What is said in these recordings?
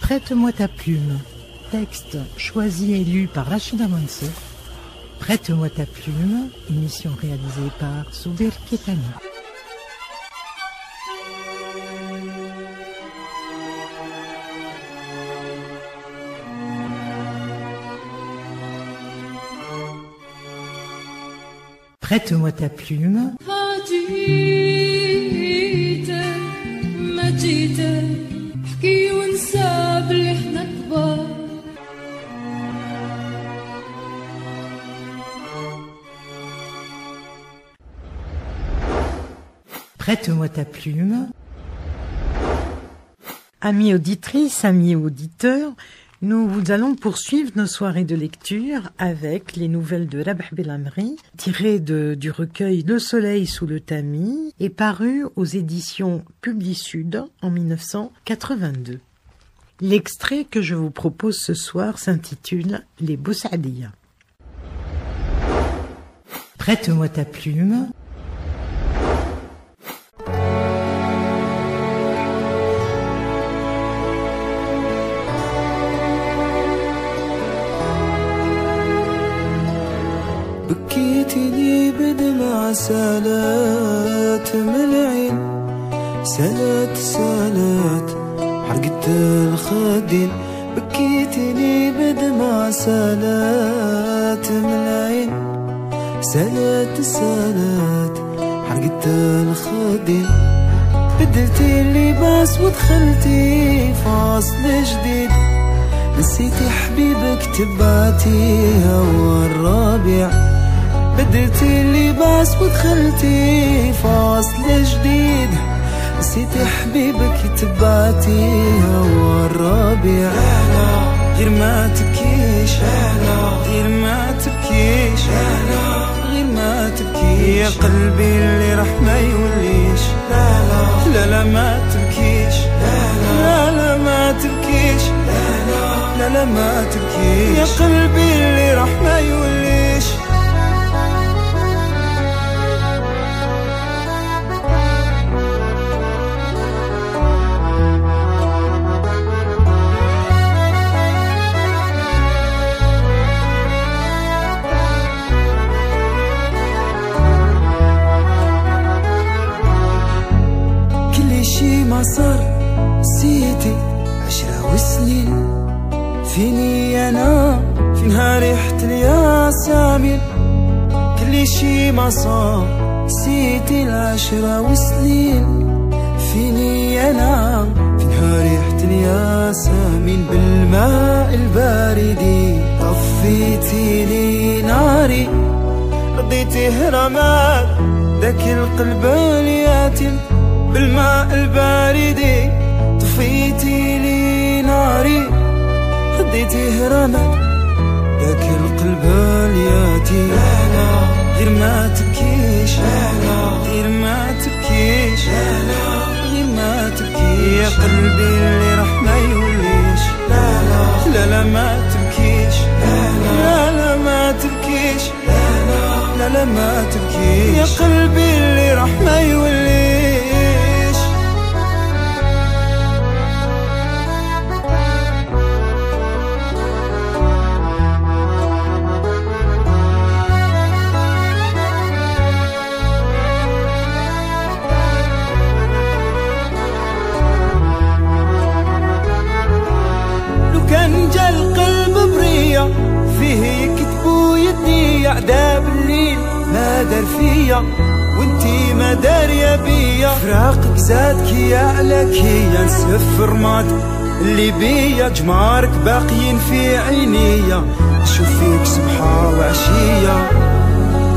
Prête-moi ta plume. Texte choisi et lu par Rachida Mansour. Prête-moi ta plume, émission réalisée par Soubir Kétani. Prête-moi ta plume. Prête-moi ta plume. Amis auditrices, amis auditeurs, nous allons poursuivre nos soirées de lecture avec les nouvelles de Rabah Belamri, tirées du recueil Le Soleil sous le tamis et paru aux éditions Publisud en 1982. L'extrait que je vous propose ce soir s'intitule Les Boussadia. Prête-moi ta plume. بكيتني بدمع سالات من العين سالات حرقت الخدين بكيتني بدمع سالات من العين سالات حرقت الخدين بدلتي اللباس ودخلتي فاصل جديد نسيتي حبيبك تبعتي هوا الربيع بدلتي اللباس ودخلتي فاصل جديد نسيتي حبيبك تبعتي هوا الربيع غير ما تبكيش غير ما تبكيش غير ما تبكيش يا قلبي اللي راح ما يوليش لا لا ما تبكيش لا لا ما تبكيش لا لا ما تبكيش يا قلبي اللي راح ما يوليش كل شي ما صار نسيتي 10 سنين فيني أنا في نهار ريحة الياسمين كل شي ما صار نسيتي 10 سنين فيني أنا في نهار ريحة الياسمين بالماء البارد طفيتي لي ناري رضيتي هرمات ذاك القلب اليتيم بالماء البارد طفيتي لي ناري خديتي هرمات ذاك القلب اليتيم غير ما تبكيش غير ما تبكيش غير ما تبكيش يا قلبي اللي راح ما يوليش لا لا ما تبكيش لا لا ما تبكيش لا لا ما تبكيش يا قلبي اللي راح ما يوليش كان جا القلب برية فيه يكتبوا يدي عذاب الليل ما دار فيا وانتي ما دارية بيا فراقك زادك يا عليكيا نسف رماد اللي بيا جمارك باقيين في عينيا نشوف فيك صبحة وعشية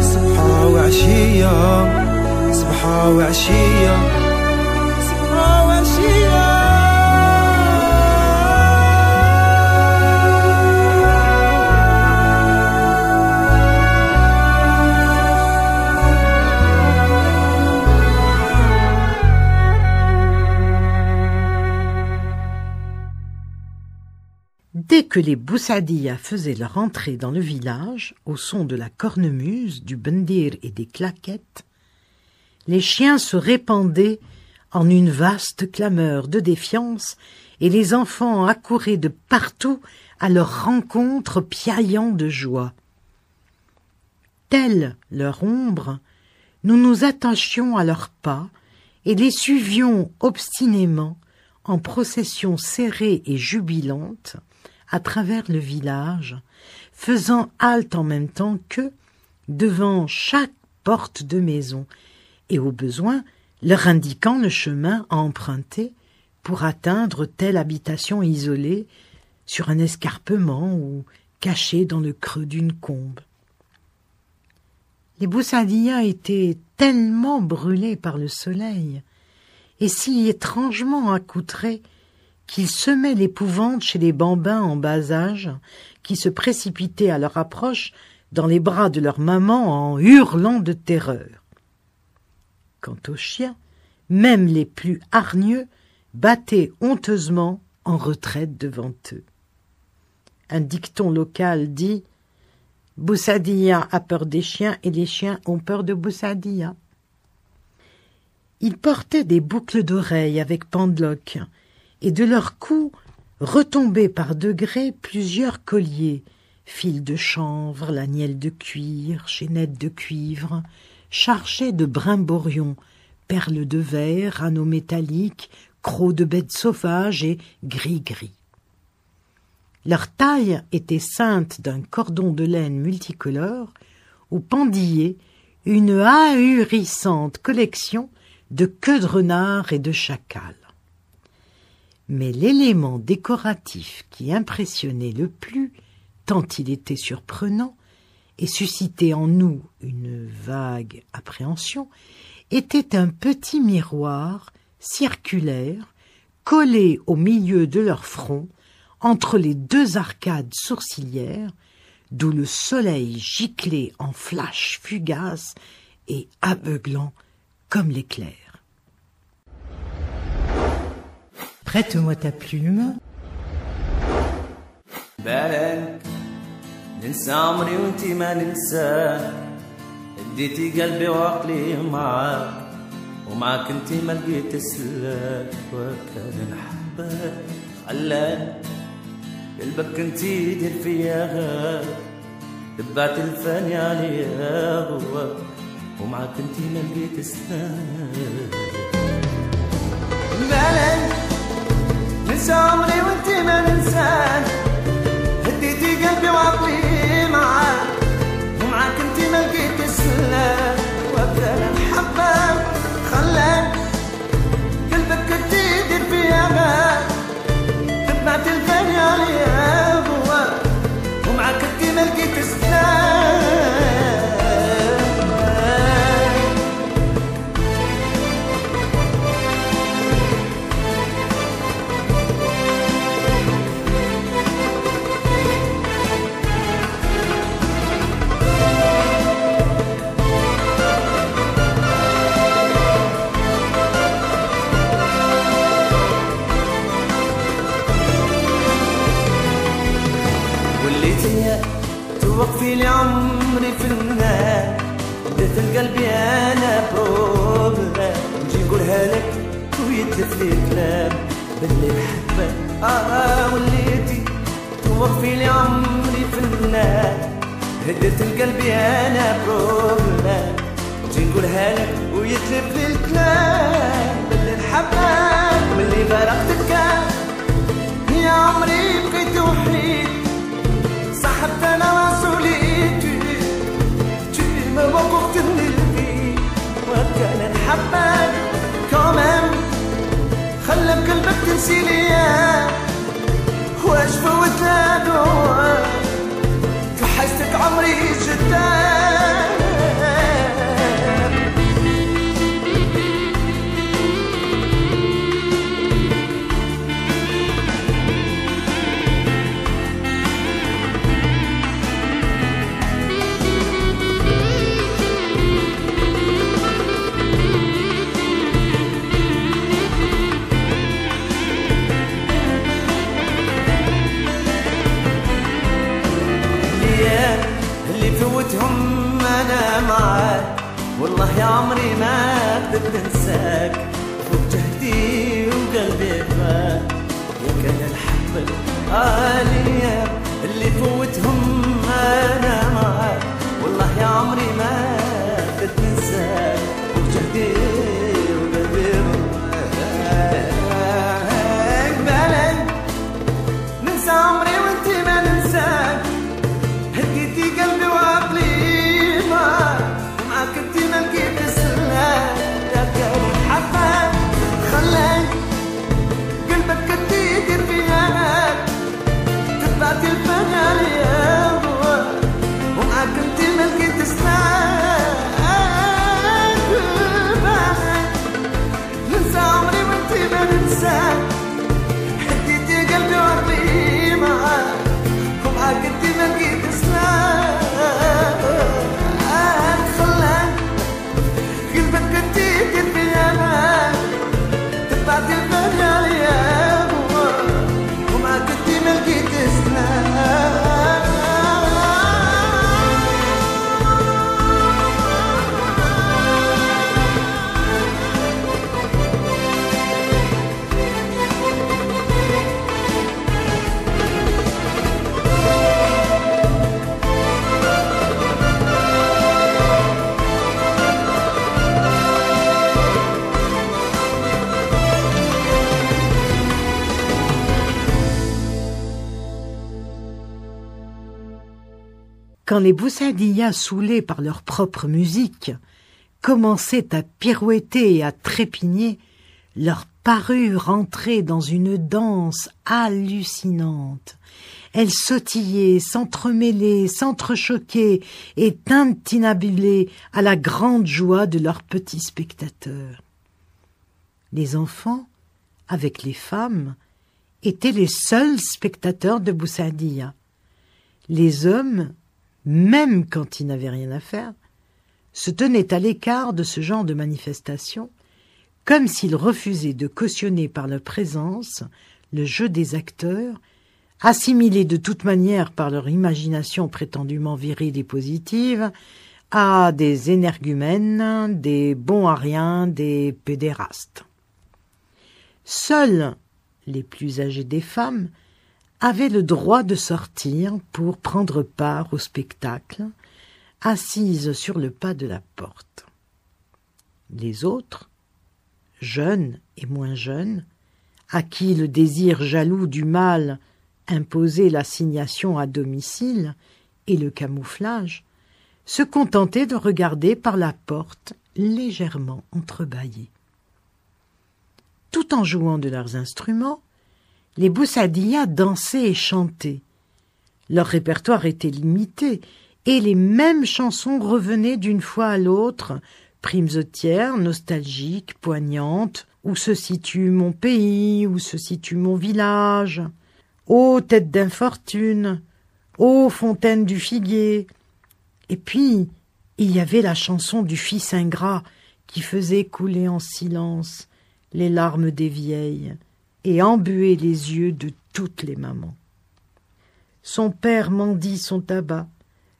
صبحة وعشية صبحة وعشية صبحة وعشية Dès que les Boussadia faisaient leur entrée dans le village, au son de la cornemuse, du bendir et des claquettes, les chiens se répandaient en une vaste clameur de défiance et les enfants accouraient de partout à leur rencontre piaillant de joie. Telle leur ombre, nous nous attachions à leurs pas et les suivions obstinément en procession serrée et jubilante à travers le village, faisant halte en même temps qu'eux devant chaque porte de maison et au besoin leur indiquant le chemin à emprunter pour atteindre telle habitation isolée sur un escarpement ou cachée dans le creux d'une combe. Les Boussadia étaient tellement brûlés par le soleil et si étrangement accoutrés qu'ils semaient l'épouvante chez les bambins en bas âge qui se précipitaient à leur approche dans les bras de leur maman en hurlant de terreur. Quant aux chiens, même les plus hargneux battaient honteusement en retraite devant eux. Un dicton local dit « Boussadia a peur des chiens et les chiens ont peur de Boussadia ». Ils portaient des boucles d'oreilles avec pendeloques, et de leur cou retombaient par degrés plusieurs colliers, fils de chanvre, lanielles de cuir, chaînettes de cuivre, chargés de brimborions, perles de verre, anneaux métalliques, crocs de bêtes sauvages et gris-gris. Leur taille était ceinte d'un cordon de laine multicolore où pendillait une ahurissante collection de queues de renard et de chacal. Mais l'élément décoratif qui impressionnait le plus, tant il était surprenant, et suscitait en nous une vague appréhension, était un petit miroir circulaire collé au milieu de leur front, entre les deux arcades sourcilières, d'où le soleil giclait en flashs fugaces et aveuglant comme l'éclair. Prête-moi ta plume. بالك ننسى عمري وانتي ما ننسى اديتي قلبي وعقلي معاك ومعاك انتي ما لقيت سلاك وكان نحبك خلاني قلبك انتي دير فيا غاب تبعت الفاني عليا غواك ومعاك انتي ما لقيت سلاك بالك ننسى عمري وانتي ما ننساك هديتي قلبي وعقلي معاك ومعاك انتي ما لقيت سلاك وابدا نحبك خلاك قلبك انتي دير فيا غاب تبعت الفاني عليا غواك ومعاك انتي ما لقيت سلاك توقفي لي عمري في النار دفت قلبي انا بروبلا نجي نقولها لك ويتلف لي كلام باللي نحبك وليتي توقفي لي عمري في النار هديت قلبي انا بروبلا نجي نقولها لك ويتلف لي الكلام باللي نحبك باللي فرقتك يا عمري بقيت وحيد صاحبت انا رسوليتي ما وقفت نلقي وكان نحبك كمان خلى بقلبك تنسي ليا واش فوت دواء في حياتك عمري جداك فوتهم انا معاك والله يا عمري ما قدرت انساك فوق جهدي وقلبي فاك يا قبل الايام اللي فوتهم انا معاك والله يا عمري ما تنساك وجهدي وبدير بلد ننسى عمري وانت ما ننساك هديتي قلبي وعقلي معاك انت ما لقيت السلام يا قلب حبك خلاك قلبك كنت يدير بيانك تبعت الفنان يا ومعاك انت ما لقيت السلام ننسى عمري وانت ما ننساك هديتي قلبي وعقلي معاك ومعاك انت ما لقيت السلام خلاك قلبك كنت يدير بيانك تبعت الفنان يا ومعاك انت ما لقيت السلام Quand les Boussaïdias, saoulés par leur propre musique, commençaient à pirouetter et à trépigner, leur parure entrait dans une danse hallucinante. Elles sautillaient, s'entremêlaient, s'entrechoquaient et tintinabulaient à la grande joie de leurs petits spectateurs. Les enfants, avec les femmes, étaient les seuls spectateurs de Boussaïdia. Les hommes, même quand ils n'avaient rien à faire, se tenaient à l'écart de ce genre de manifestation, comme s'ils refusaient de cautionner par leur présence le jeu des acteurs, assimilés de toute manière par leur imagination prétendument virile et positive, à des énergumènes, des bons à rien, des pédérastes. Seuls les plus âgés des femmes avaient le droit de sortir pour prendre part au spectacle, assises sur le pas de la porte. Les autres, jeunes et moins jeunes, à qui le désir jaloux du mâle imposait l'assignation à domicile et le camouflage, se contentaient de regarder par la porte légèrement entrebâillée. Tout en jouant de leurs instruments, les Boussaïdias dansaient et chantaient. Leur répertoire était limité, et les mêmes chansons revenaient d'une fois à l'autre, primesautières, nostalgiques, poignantes, où se situe mon pays, où se situe mon village, ô tête d'infortune, ô fontaine du figuier. Et puis, il y avait la chanson du fils ingrat qui faisait couler en silence les larmes des vieilles et embuer les yeux de toutes les mamans. Son père mendie son tabac,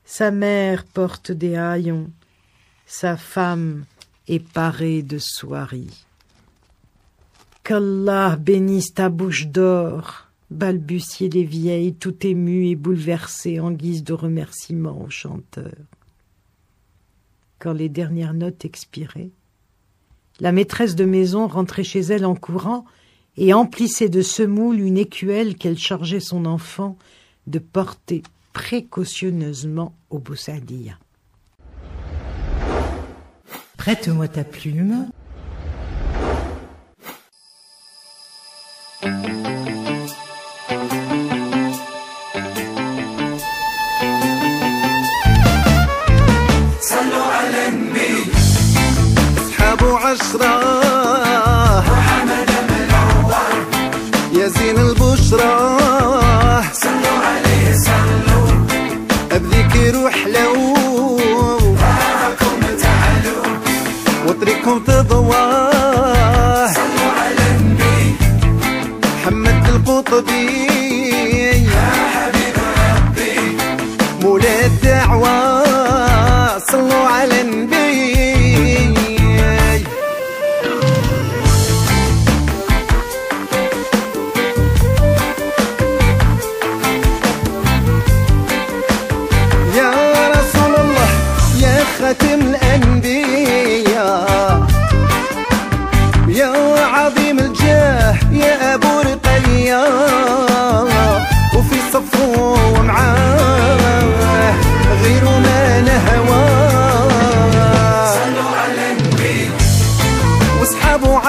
sa mère porte des haillons, sa femme est parée de soieries. Qu'Allah bénisse ta bouche d'or, balbutiaient les vieilles, tout émues et bouleversées en guise de remerciement au chanteur. Quand les dernières notes expiraient, la maîtresse de maison rentrait chez elle en courant et emplissait de semoule une écuelle qu'elle chargeait son enfant de porter précautionneusement au Boussaïdia. Prête-moi ta plume. صلوا على النبي اصحابه عشرة محمد منور يا زين البشرى صلوا عليه صلوا بذكر وحلو داركم تعالوا وطريقكم تضوى صلوا على النبي محمد القطبي يا حبيب ربي مولاي الدعوة صلوا على النبي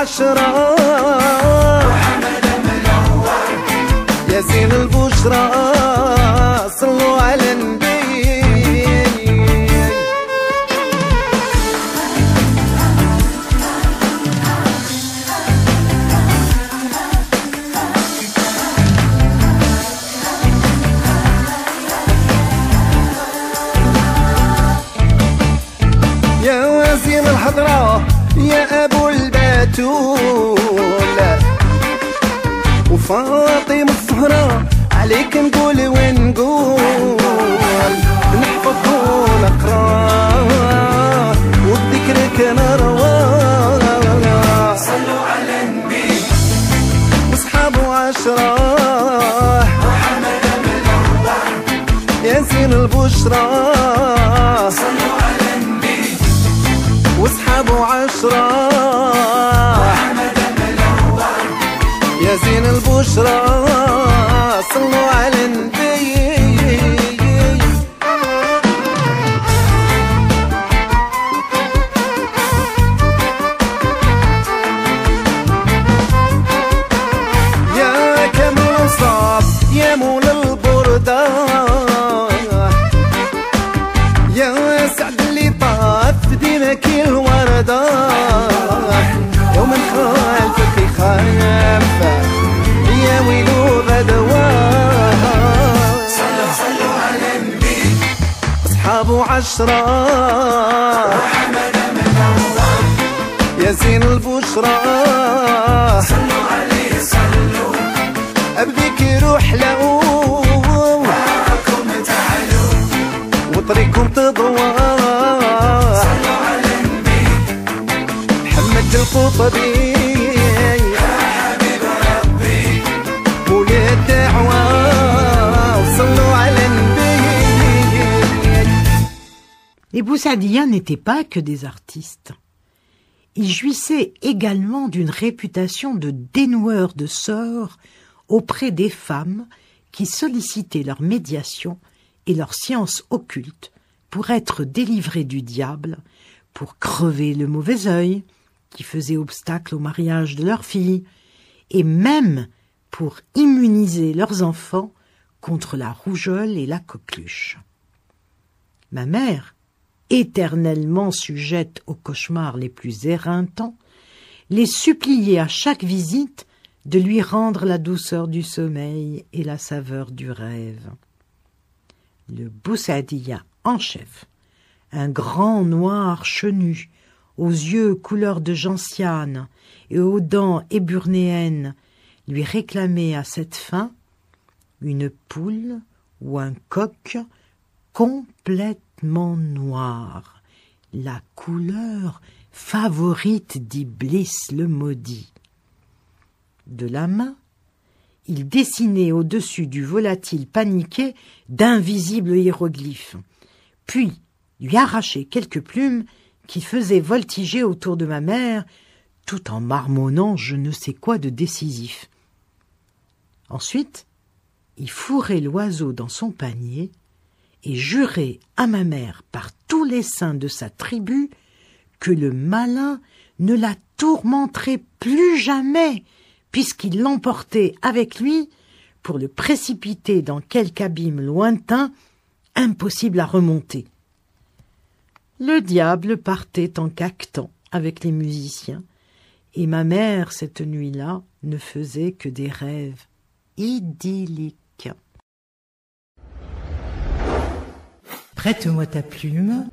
وعشرة يا زين البشرى صلوا على النبي يا زين الحضرة يا أبو الباتول وفاطمة الزهراء عليك نقول ونقول نحفظ ونقرا وبذكرك نروى صلوا على النبي واصحابه عشرة محمد منور يا زين البشرى صلوا على النبي واصحابه عشرة محمد منور يا زين البشرى صلوا على النبي يا كمال وصاب يا مول البردة يا سعد اللي طاف ديمك الوردة يوم خالفك يخاف يا ويلو غدواه صلوا على النبي أصحابه عشرة محمد منور يا زين البشرى صلوا عليه صلوا أبديك روح له معاكم تعالوا وطريقكم تضوى صلوا على النبي محمد القطبي Les Boussadia n'étaient pas que des artistes. Ils jouissaient également d'une réputation de dénoueurs de sorts auprès des femmes qui sollicitaient leur médiation et leur science occulte pour être délivrées du diable, pour crever le mauvais œil qui faisait obstacle au mariage de leurs filles, et même pour immuniser leurs enfants contre la rougeole et la coqueluche. Ma mère, éternellement sujette aux cauchemars les plus éreintants, les suppliait à chaque visite de lui rendre la douceur du sommeil et la saveur du rêve. Le Boussadia en chef, un grand noir chenu, aux yeux couleur de gentiane et aux dents éburnéennes, lui réclamait à cette fin une poule ou un coq complètement noir, la couleur favorite d'Iblis le maudit. De la main, il dessinait au-dessus du volatile paniqué d'invisibles hiéroglyphes, puis lui arrachait quelques plumes qui faisaient voltiger autour de ma mère, tout en marmonnant je ne sais quoi de décisif. Ensuite, il fourrait l'oiseau dans son panier et jurait à ma mère par tous les saints de sa tribu que le malin ne la tourmenterait plus jamais, puisqu'il l'emportait avec lui pour le précipiter dans quelque abîme lointain, impossible à remonter. Le diable partait en caquetant avec les musiciens, et ma mère, cette nuit-là, ne faisait que des rêves idyllique. Prête-moi ta plume.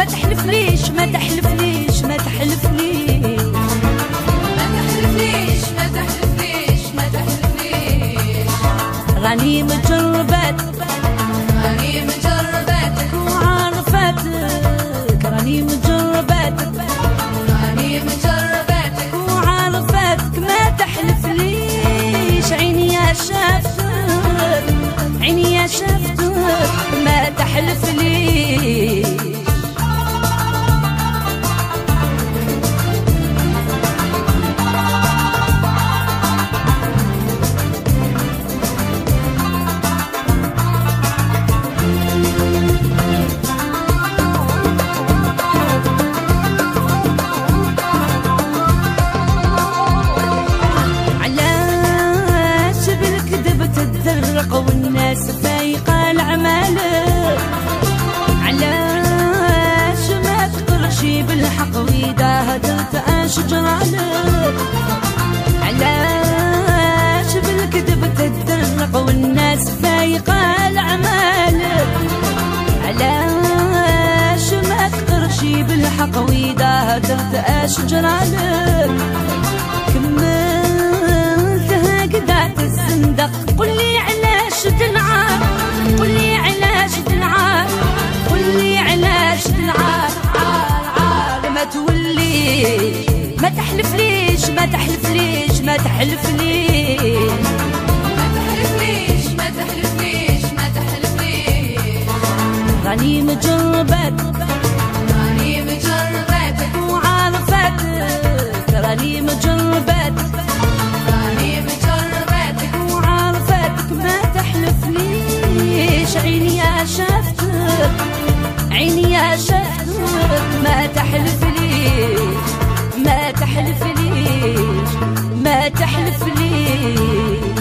ما تحلفليش ما تحلفليش ما تحلفليش ما تحلفليش ما تحلفليش ما تحلفليش راني مجرباتك راني مجرباتك وعارفاتك راني مجرباتك راني مجرباتك وعارفاتك ما تحلفليش عيني يا شافتك عيني يا شافتك ما تحلفليش والناس فايقة العمالة علاش ما تقرشي بالحق وإذا هدرت أشجرالك علاش بالكذب تدرق والناس فايقة العمالة علاش ما تقرشي بالحق وإذا هدرت أشجرالك كملتها قدات الزندق قولي علاش تنعاد قولي علاش تنعاد قولي علاش تنعاد عار عار ما توليش ما تحلفليش ما تحلفليش ما تحلفليش ما تحلفليش ما تحلفليش ما تحلفليش راني مجرباتك راني مجرباتك وعارفاتك راني مجرباتك راني مجرباتك وعارفاتك ما تحلفليش عيني يا شافتك عيني يا شافتك ما تحلفليش ما تحلفليش ما تحلفليش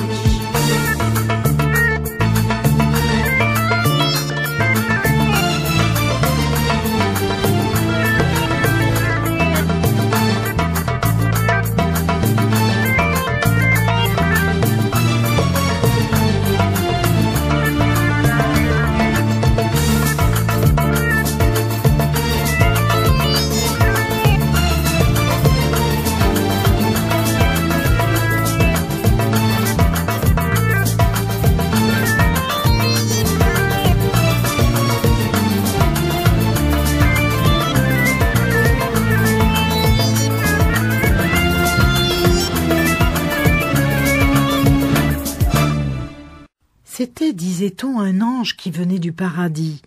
C'était, disait-on, un ange qui venait du paradis,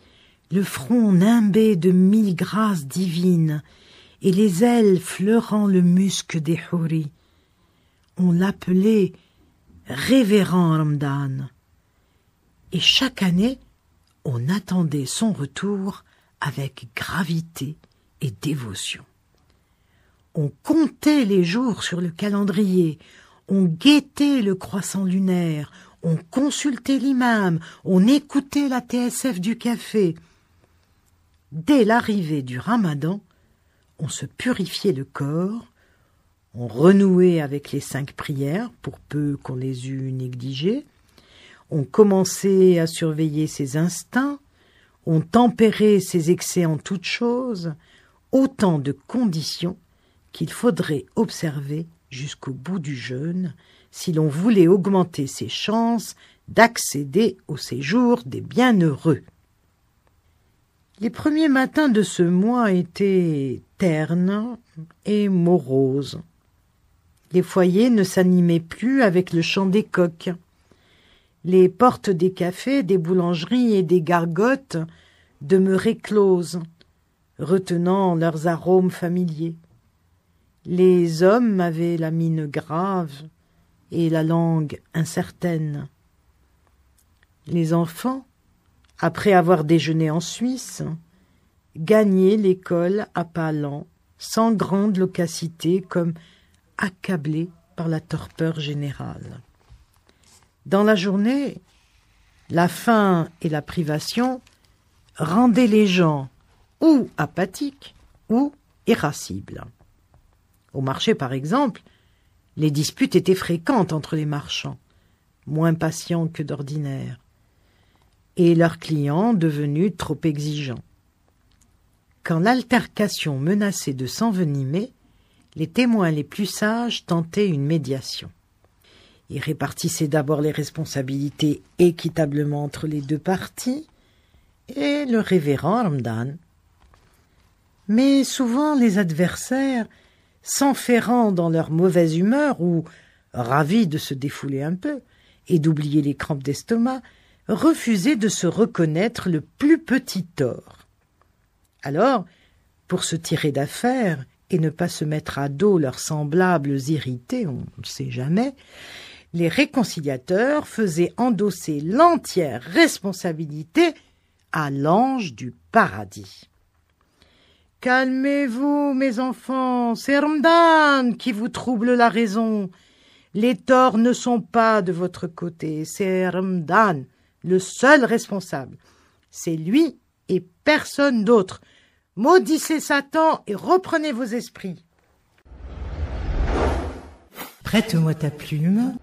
le front nimbé de 1000 grâces divines et les ailes fleurant le musc des houris. On l'appelait Révérend Ramdan. Et chaque année, on attendait son retour avec gravité et dévotion. On comptait les jours sur le calendrier, on guettait le croissant lunaire, on consultait l'imam, on écoutait la TSF du café. Dès l'arrivée du Ramadan, on se purifiait le corps, on renouait avec les 5 prières, pour peu qu'on les eût négligées, on commençait à surveiller ses instincts, on tempérait ses excès en toutes choses, autant de conditions qu'il faudrait observer jusqu'au bout du jeûne, si l'on voulait augmenter ses chances d'accéder au séjour des bienheureux. Les premiers matins de ce mois étaient ternes et moroses. Les foyers ne s'animaient plus avec le chant des coqs. Les portes des cafés, des boulangeries et des gargotes demeuraient closes, retenant leurs arômes familiers. Les hommes avaient la mine grave et la langue incertaine. Les enfants, après avoir déjeuné en Suisse, gagnaient l'école à pas lents, sans grande loquacité, comme accablés par la torpeur générale. Dans la journée, la faim et la privation rendaient les gens ou apathiques ou irascibles. Au marché, par exemple, les disputes étaient fréquentes entre les marchands, moins patients que d'ordinaire, et leurs clients devenus trop exigeants. Quand l'altercation menaçait de s'envenimer, les témoins les plus sages tentaient une médiation. Ils répartissaient d'abord les responsabilités équitablement entre les deux parties et le révérend Ramadan. Mais souvent les adversaires, s'enferrant dans leur mauvaise humeur ou ravis de se défouler un peu et d'oublier les crampes d'estomac, refusaient de se reconnaître le plus petit tort. Alors, pour se tirer d'affaire et ne pas se mettre à dos leurs semblables irrités, on ne sait jamais, les réconciliateurs faisaient endosser l'entière responsabilité à l'ange du paradis. « Calmez-vous, mes enfants, c'est Ramadan qui vous trouble la raison. Les torts ne sont pas de votre côté, c'est Ramadan, le seul responsable. C'est lui et personne d'autre. Maudissez Satan et reprenez vos esprits. » Prête-moi ta plume.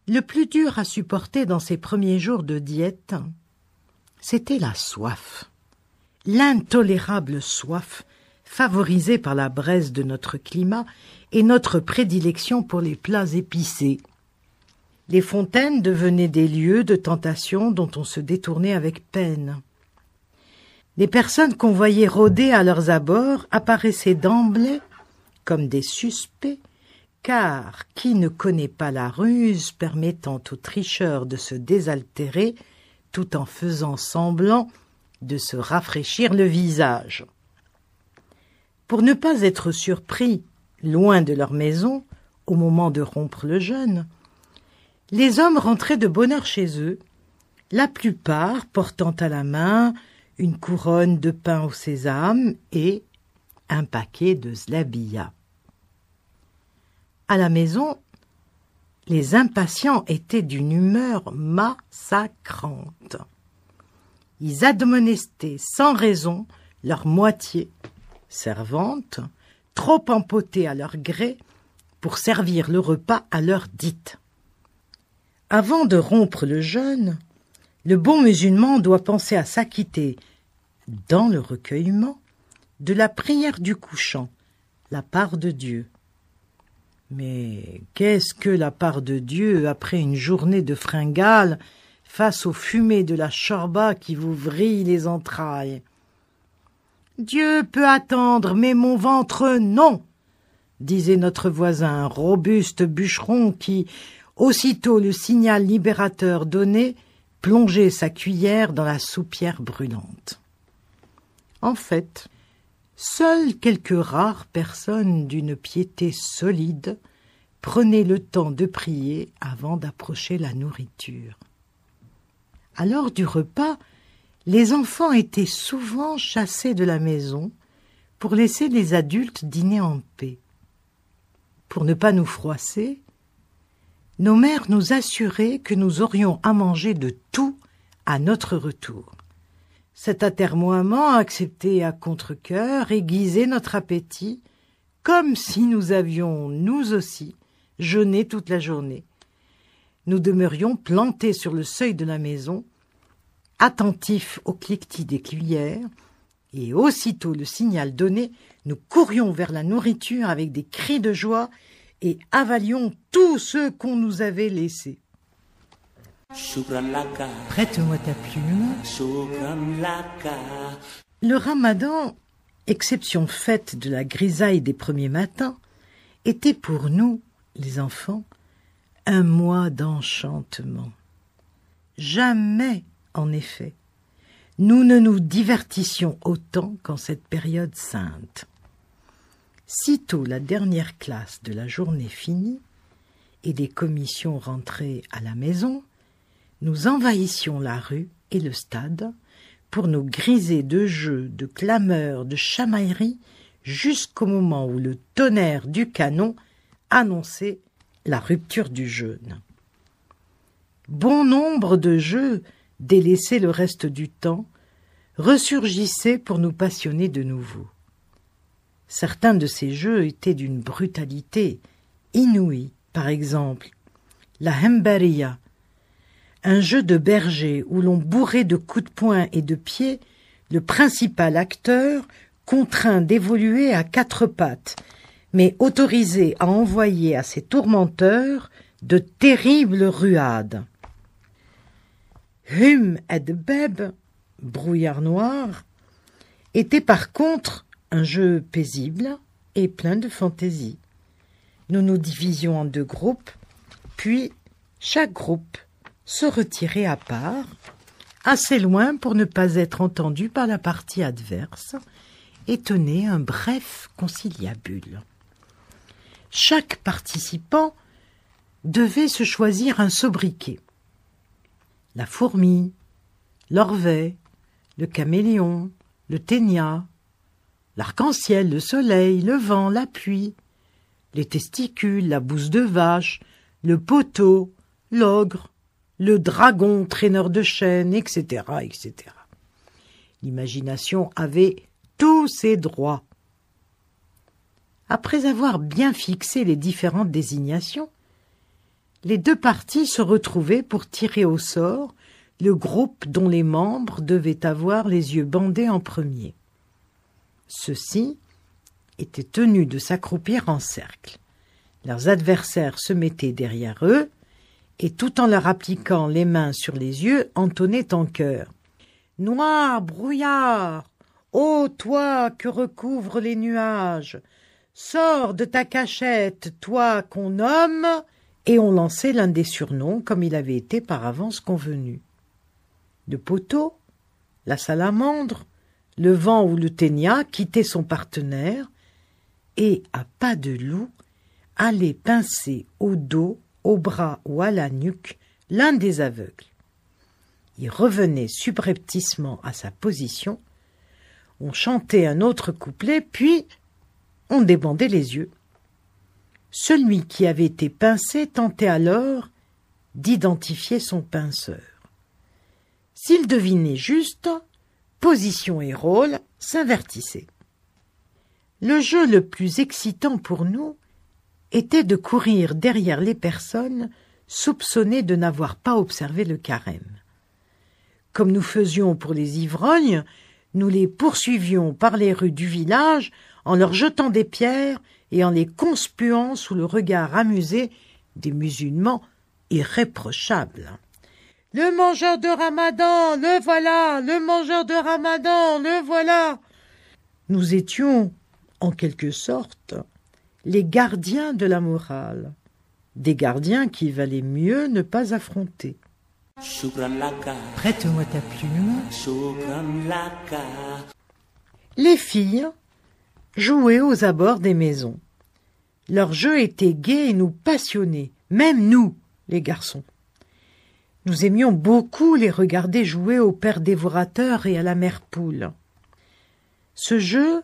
Le plus dur à supporter dans ces premiers jours de diète, c'était la soif. L'intolérable soif, favorisée par la braise de notre climat et notre prédilection pour les plats épicés. Les fontaines devenaient des lieux de tentation dont on se détournait avec peine. Les personnes qu'on voyait rôder à leurs abords apparaissaient d'emblée comme des suspects, car qui ne connaît pas la ruse permettant aux tricheurs de se désaltérer tout en faisant semblant de se rafraîchir le visage? Pour ne pas être surpris, loin de leur maison, au moment de rompre le jeûne, les hommes rentraient de bonne heure chez eux, la plupart portant à la main une couronne de pain au sésame et un paquet de zlabia. À la maison, les impatients étaient d'une humeur massacrante. Ils admonestaient sans raison leur moitié, servante, trop empotée à leur gré pour servir le repas à l'heure dite. Avant de rompre le jeûne, le bon musulman doit penser à s'acquitter, dans le recueillement, de la prière du couchant, la part de Dieu. Mais qu'est-ce que la part de Dieu après une journée de fringales face aux fumées de la chorba qui vous vrille les entrailles? Dieu peut attendre, mais mon ventre, non, disait notre voisin, robuste bûcheron qui, Aussitôt le signal libérateur donné, plonger sa cuillère dans la soupière brûlante. En fait, seules quelques rares personnes d'une piété solide prenaient le temps de prier avant d'approcher la nourriture. À l'heure du repas, les enfants étaient souvent chassés de la maison pour laisser les adultes dîner en paix. Pour ne pas nous froisser, nos mères nous assuraient que nous aurions à manger de tout à notre retour. Cet atermoiement, accepté à contre-cœur, aiguisait notre appétit, comme si nous avions, nous aussi, jeûné toute la journée. Nous demeurions plantés sur le seuil de la maison, attentifs au cliquetis des cuillères, et aussitôt le signal donné, nous courions vers la nourriture avec des cris de joie et avalions tout ce qu'on nous avait laissé. Prête-moi ta plume. Le ramadan, exception faite de la grisaille des premiers matins, était pour nous, les enfants, un mois d'enchantement. Jamais, en effet, nous ne nous divertissions autant qu'en cette période sainte. Sitôt la dernière classe de la journée finie et les commissions rentrées à la maison, nous envahissions la rue et le stade pour nous griser de jeux, de clameurs, de chamailleries jusqu'au moment où le tonnerre du canon annonçait la rupture du jeûne. Bon nombre de jeux, délaissés le reste du temps, ressurgissaient pour nous passionner de nouveau. Certains de ces jeux étaient d'une brutalité inouïe. Par exemple, la Hembariya, un jeu de berger où l'on bourrait de coups de poing et de pied le principal acteur contraint d'évoluer à quatre pattes, mais autorisé à envoyer à ses tourmenteurs de terribles ruades. Hum ed Beb, brouillard noir, était par contre un jeu paisible et plein de fantaisie. Nous nous divisions en deux groupes, puis chaque groupe se retirait à part, assez loin pour ne pas être entendu par la partie adverse, et tenait un bref conciliabule. Chaque participant devait se choisir un sobriquet. La fourmi, l'orvet, le caméléon, le ténia, l'arc-en-ciel, le soleil, le vent, la pluie, les testicules, la bouse de vache, le poteau, l'ogre, le dragon traîneur de chaînes, etc., etc. L'imagination avait tous ses droits. Après avoir bien fixé les différentes désignations, les deux parties se retrouvaient pour tirer au sort le groupe dont les membres devaient avoir les yeux bandés en premier. Ceux-ci étaient tenus de s'accroupir en cercle. Leurs adversaires se mettaient derrière eux et, tout en leur appliquant les mains sur les yeux, entonnaient en chœur « Noir, brouillard, ô toi que recouvrent les nuages, sors de ta cachette, toi qu'on nomme !» Et on lançait l'un des surnoms comme il avait été par avance convenu. Le poteau, la salamandre, le vent ou le ténia quittaient son partenaire et, à pas de loup, allaient pincer au dos, au bras ou à la nuque l'un des aveugles. Il revenait subrepticement à sa position, on chantait un autre couplet, puis on débandait les yeux. Celui qui avait été pincé tentait alors d'identifier son pinceur. S'il devinait juste, position et rôle s'invertissaient. Le jeu le plus excitant pour nous était de courir derrière les personnes soupçonnées de n'avoir pas observé le carême. Comme nous faisions pour les ivrognes, nous les poursuivions par les rues du village en leur jetant des pierres et en les conspuant sous le regard amusé des musulmans irréprochables. « Le mangeur de Ramadan, le voilà! Le mangeur de Ramadan, le voilà !» Nous étions, en quelque sorte, les gardiens de la morale, des gardiens qu'il valait mieux ne pas affronter. Prête-moi ta plume. Les filles jouaient aux abords des maisons. Leur jeu était gai et nous passionnait, même nous, les garçons. Nous aimions beaucoup les regarder jouer au père dévorateur et à la mère poule. Ce jeu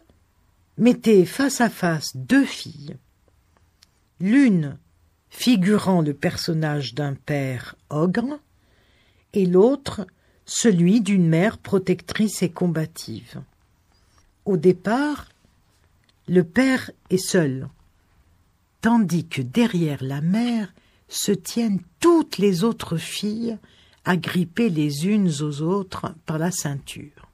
mettait face à face deux filles, l'une figurant le personnage d'un père ogre et l'autre celui d'une mère protectrice et combative. Au départ, le père est seul, tandis que derrière la mère se tiennent toutes les autres filles agrippées les unes aux autres par la ceinture.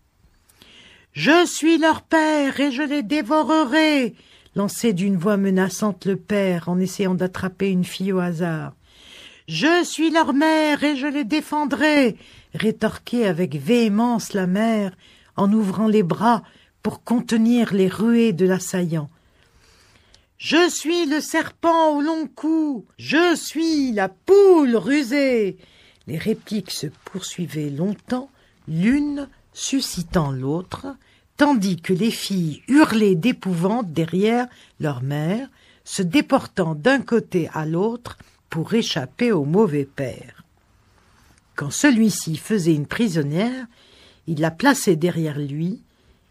« Je suis leur père et je les dévorerai !» lançait d'une voix menaçante le père en essayant d'attraper une fille au hasard. « Je suis leur mère et je les défendrai !» rétorquait avec véhémence la mère en ouvrant les bras pour contenir les ruées de l'assaillant. « Je suis le serpent au long cou, je suis la poule rusée !» Les répliques se poursuivaient longtemps, l'une suscitant l'autre, tandis que les filles hurlaient d'épouvante derrière leur mère, se déportant d'un côté à l'autre pour échapper au mauvais père. Quand celui-ci faisait une prisonnière, il la plaçait derrière lui,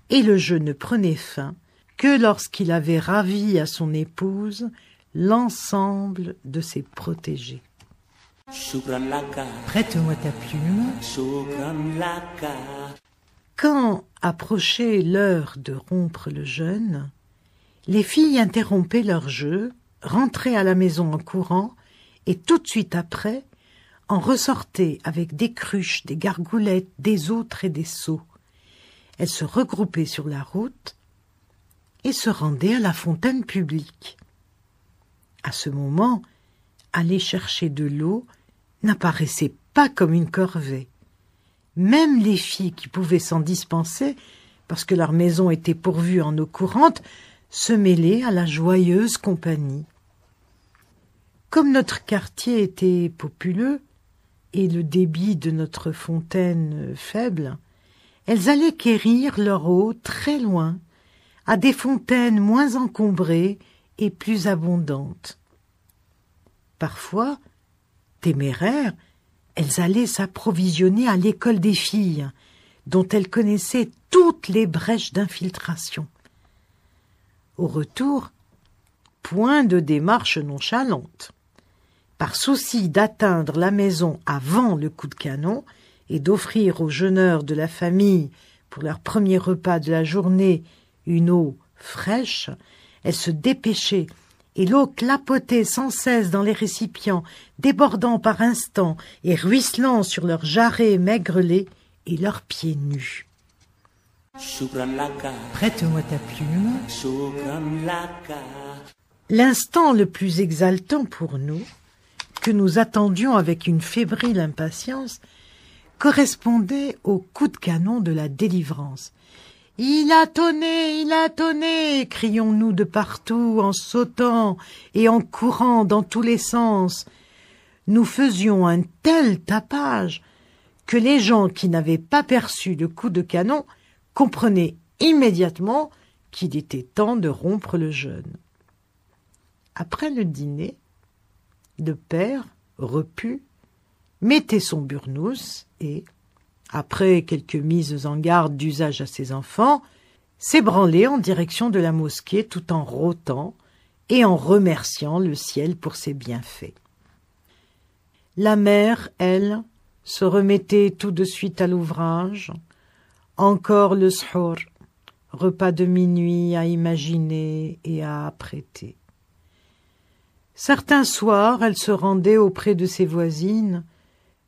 et le jeu ne prenait fin que lorsqu'il avait ravi à son épouse l'ensemble de ses protégés. Prête-moi ta plume. Quand approchait l'heure de rompre le jeûne, les filles interrompaient leur jeu, rentraient à la maison en courant, et tout de suite après, en ressortaient avec des cruches, des gargoulettes, des outres et des seaux. Elles se regroupaient sur la route et se rendaient à la fontaine publique. À ce moment, aller chercher de l'eau n'apparaissait pas comme une corvée. Même les filles qui pouvaient s'en dispenser, parce que leur maison était pourvue en eau courante, se mêlaient à la joyeuse compagnie. Comme notre quartier était populeux et le débit de notre fontaine faible, elles allaient quérir leur eau très loin, à des fontaines moins encombrées et plus abondantes. Parfois, téméraires, elles allaient s'approvisionner à l'école des filles, dont elles connaissaient toutes les brèches d'infiltration. Au retour, point de démarche nonchalante. Par souci d'atteindre la maison avant le coup de canon et d'offrir aux jeûneurs de la famille, pour leur premier repas de la journée, une eau fraîche, elles se dépêchaient et l'eau clapotait sans cesse dans les récipients, débordant par instants et ruisselant sur leurs jarrets maigrelés et leurs pieds nus. Prête-moi ta plume. L'instant le plus exaltant pour nous, que nous attendions avec une fébrile impatience, correspondait au coup de canon de la délivrance. « Il a tonné !» crions-nous de partout en sautant et en courant dans tous les sens. Nous faisions un tel tapage que les gens qui n'avaient pas perçu le coup de canon comprenaient immédiatement qu'il était temps de rompre le jeûne. Après le dîner, le père, repu, mettait son burnous et, après quelques mises en garde d'usage à ses enfants, s'ébranlait en direction de la mosquée tout en rôtant et en remerciant le ciel pour ses bienfaits. La mère, elle, se remettait tout de suite à l'ouvrage. Encore le shour, repas de minuit à imaginer et à apprêter. Certains soirs, elle se rendait auprès de ses voisines,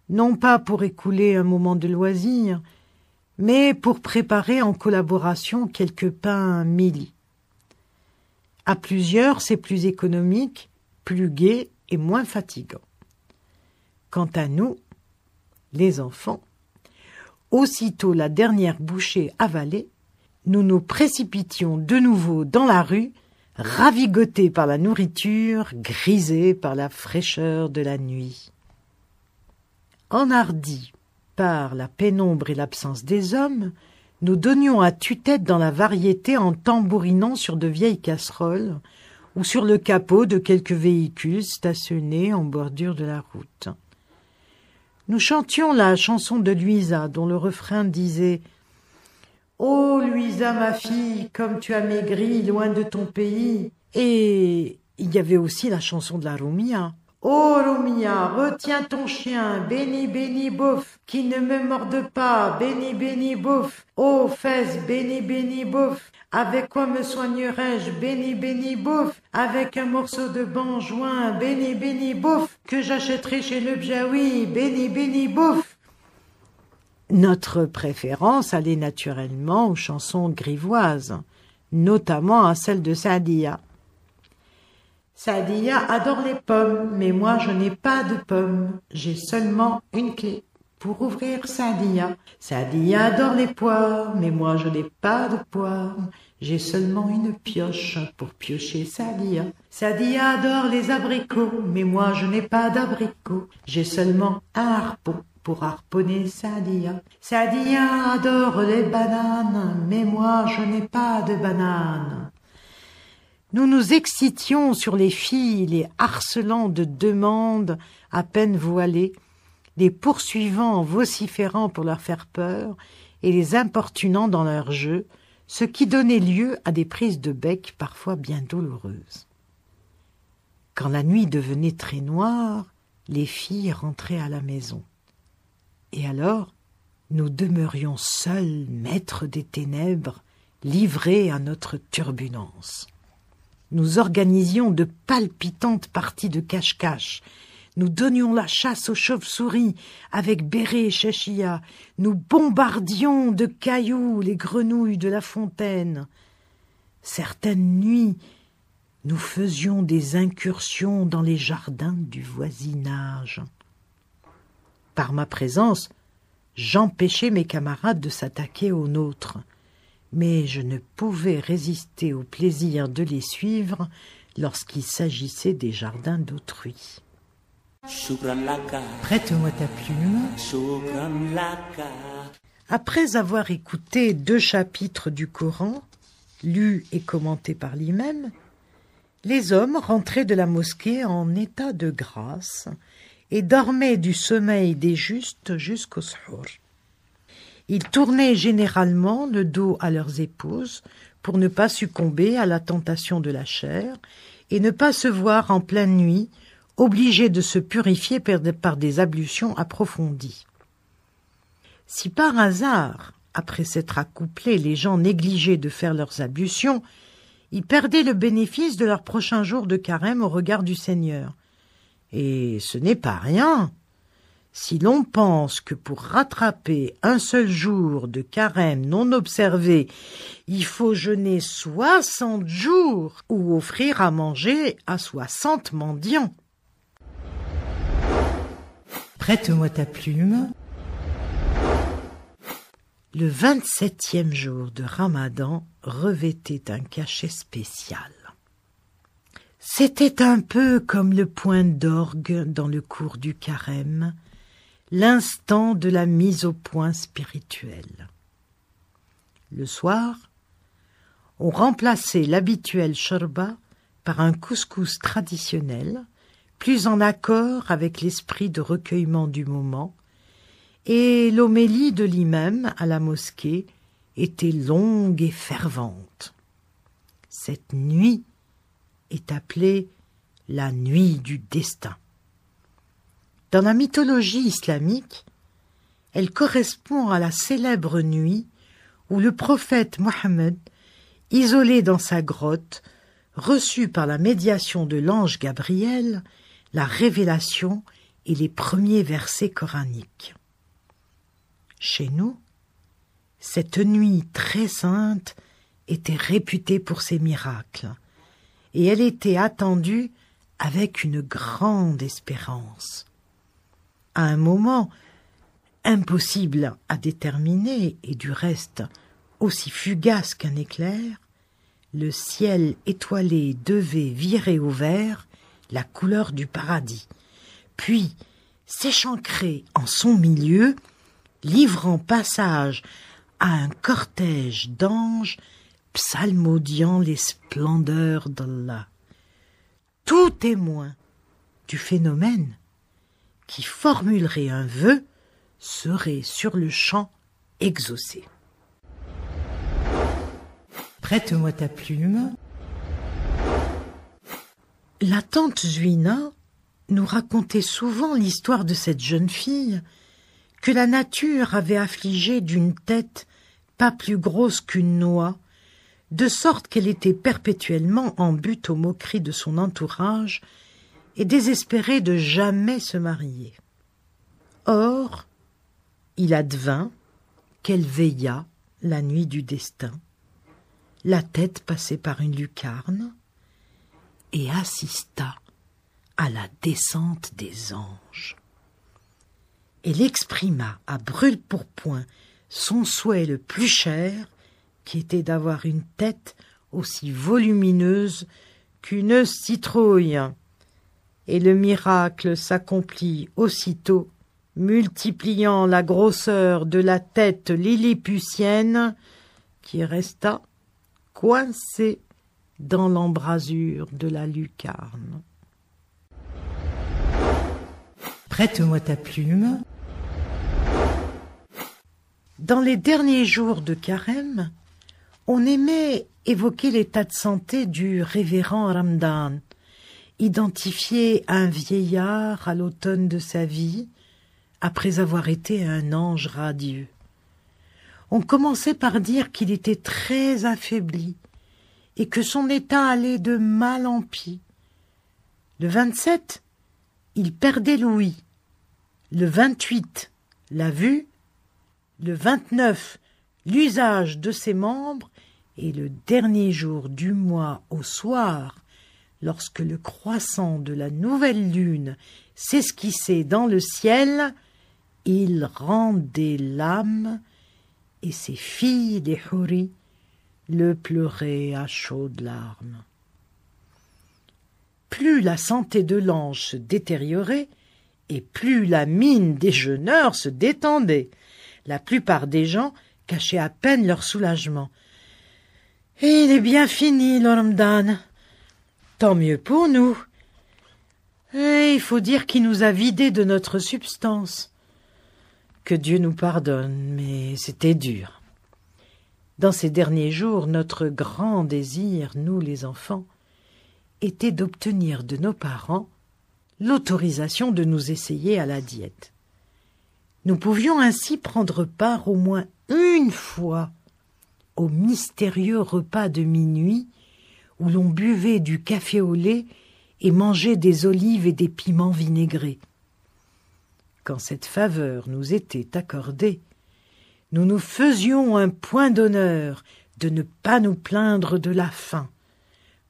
non pas pour écouler un moment de loisir, mais pour préparer en collaboration quelques pains mili. À plusieurs, c'est plus économique, plus gai et moins fatigant. Quant à nous, les enfants, aussitôt la dernière bouchée avalée, nous nous précipitions de nouveau dans la rue ravigotés par la nourriture, grisés par la fraîcheur de la nuit. Enhardis par la pénombre et l'absence des hommes, nous donnions à tue-tête dans la variété en tambourinant sur de vieilles casseroles ou sur le capot de quelques véhicules stationnés en bordure de la route. Nous chantions la chanson de Louisa, dont le refrain disait « Ô Louisa, ma fille, comme tu as maigri loin de ton pays !» Et il y avait aussi la chanson de la Roumia. « Ô Roumia, retiens ton chien, béni, béni, bouf, qui ne me morde pas, béni, béni, bouf. Ô fesses, béni, béni, bouf, avec quoi me soignerais-je, béni, béni, bouf, avec un morceau de banjoin, béni, béni, bouf, que j'achèterai chez le Bjaoui, béni, béni, bouf. » Notre préférence allait naturellement aux chansons grivoises, notamment à celle de Saadia. Saadia adore les pommes, mais moi je n'ai pas de pommes, j'ai seulement une clé pour ouvrir Saadia. Saadia adore les poires, mais moi je n'ai pas de poires, j'ai seulement une pioche pour piocher Saadia. Saadia adore les abricots, mais moi je n'ai pas d'abricots, j'ai seulement un harpon pour harponner Saadia. Saadia adore les bananes, mais moi je n'ai pas de bananes. Nous nous excitions sur les filles, les harcelant de demandes à peine voilées, les poursuivant en vociférant pour leur faire peur et les importunant dans leurs jeux, ce qui donnait lieu à des prises de bec parfois bien douloureuses. Quand la nuit devenait très noire, les filles rentraient à la maison. Et alors, nous demeurions seuls, maîtres des ténèbres, livrés à notre turbulence. Nous organisions de palpitantes parties de cache-cache. Nous donnions la chasse aux chauves-souris avec béret et chachia. Nous bombardions de cailloux les grenouilles de la fontaine. Certaines nuits, nous faisions des incursions dans les jardins du voisinage. Par ma présence, j'empêchais mes camarades de s'attaquer aux nôtres, mais je ne pouvais résister au plaisir de les suivre lorsqu'il s'agissait des jardins d'autrui. Prête-moi ta plume. Après avoir écouté 2 chapitres du Coran, lus et commentés par l'imam, les hommes rentraient de la mosquée en état de grâce et dormaient du sommeil des justes jusqu'au suhour. Ils tournaient généralement le dos à leurs épouses pour ne pas succomber à la tentation de la chair et ne pas se voir en pleine nuit obligés de se purifier par des ablutions approfondies. Si par hasard, après s'être accouplés, les gens négligeaient de faire leurs ablutions, ils perdaient le bénéfice de leur prochain jour de carême au regard du Seigneur. Et ce n'est pas rien. Si l'on pense que pour rattraper un seul jour de carême non observé, il faut jeûner 60 jours ou offrir à manger à 60 mendiants. Prête-moi ta plume. Le 27e jour de Ramadan revêtait un cachet spécial. C'était un peu comme le point d'orgue dans le cours du carême, l'instant de la mise au point spirituelle. Le soir, on remplaçait l'habituel shorba par un couscous traditionnel, plus en accord avec l'esprit de recueillement du moment, et l'homélie de l'imam à la mosquée était longue et fervente. Cette nuit est appelée la nuit du destin. Dans la mythologie islamique, elle correspond à la célèbre nuit où le prophète Mohammed, isolé dans sa grotte, reçut par la médiation de l'ange Gabriel la révélation et les premiers versets coraniques. Chez nous, cette nuit très sainte était réputée pour ses miracles, et elle était attendue avec une grande espérance. À un moment, impossible à déterminer, et du reste aussi fugace qu'un éclair, le ciel étoilé devait virer au vert la couleur du paradis, puis s'échancrer en son milieu, livrant passage à un cortège d'anges psalmodiant les splendeurs d'Allah. Tout témoin du phénomène qui formulerait un vœu serait sur le champ exaucé. Prête-moi ta plume. La tante Zuina nous racontait souvent l'histoire de cette jeune fille que la nature avait affligée d'une tête pas plus grosse qu'une noix, de sorte qu'elle était perpétuellement en butte aux moqueries de son entourage et désespérait de jamais se marier. Or, il advint qu'elle veilla la nuit du destin, la tête passée par une lucarne, et assista à la descente des anges. Elle exprima à brûle-pourpoint son souhait le plus cher, qui était d'avoir une tête aussi volumineuse qu'une citrouille. Et le miracle s'accomplit aussitôt, multipliant la grosseur de la tête lilliputienne, qui resta coincée dans l'embrasure de la lucarne. Prête-moi ta plume. Dans les derniers jours de carême, on aimait évoquer l'état de santé du révérend Ramadan, identifié à un vieillard à l'automne de sa vie, après avoir été un ange radieux. On commençait par dire qu'il était très affaibli et que son état allait de mal en pis. Le 27, il perdait l'ouïe. Le 28, la vue. Le 29, l'usage de ses membres. Et le dernier jour du mois au soir, lorsque le croissant de la nouvelle lune s'esquissait dans le ciel, il rendait l'âme, et ses filles des houris le pleuraient à chaudes larmes. Plus la santé de l'ange se détériorait, et plus la mine des jeûneurs se détendait. La plupart des gens cachaient à peine leur soulagement. « Et il est bien fini, le Ramadan. Tant mieux pour nous. Et il faut dire qu'il nous a vidés de notre substance. Que Dieu nous pardonne, mais c'était dur. » Dans ces derniers jours, notre grand désir, nous les enfants, était d'obtenir de nos parents l'autorisation de nous essayer à la diète. Nous pouvions ainsi prendre part au moins une fois au mystérieux repas de minuit où l'on buvait du café au lait et mangeait des olives et des piments vinaigrés. Quand cette faveur nous était accordée, nous nous faisions un point d'honneur de ne pas nous plaindre de la faim,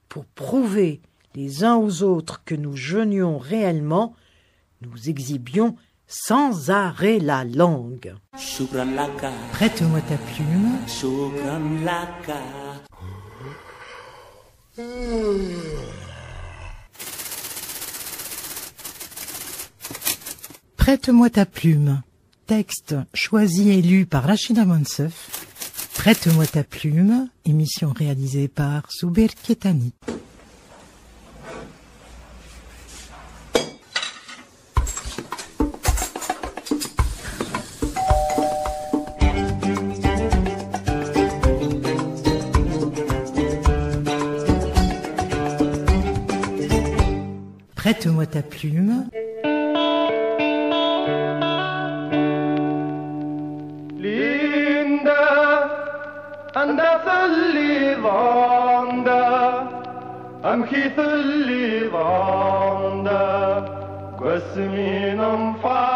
pour prouver les uns aux autres que nous jeûnions réellement, nous exhibions sans arrêt la langue. Prête-moi ta plume. Prête-moi ta plume. Texte choisi et lu par Rachida Monsef. Prête-moi ta plume. Émission réalisée par Souber Ketani. Prête-moi ta plume. أمخي ثلي ضاندا قسمين انفع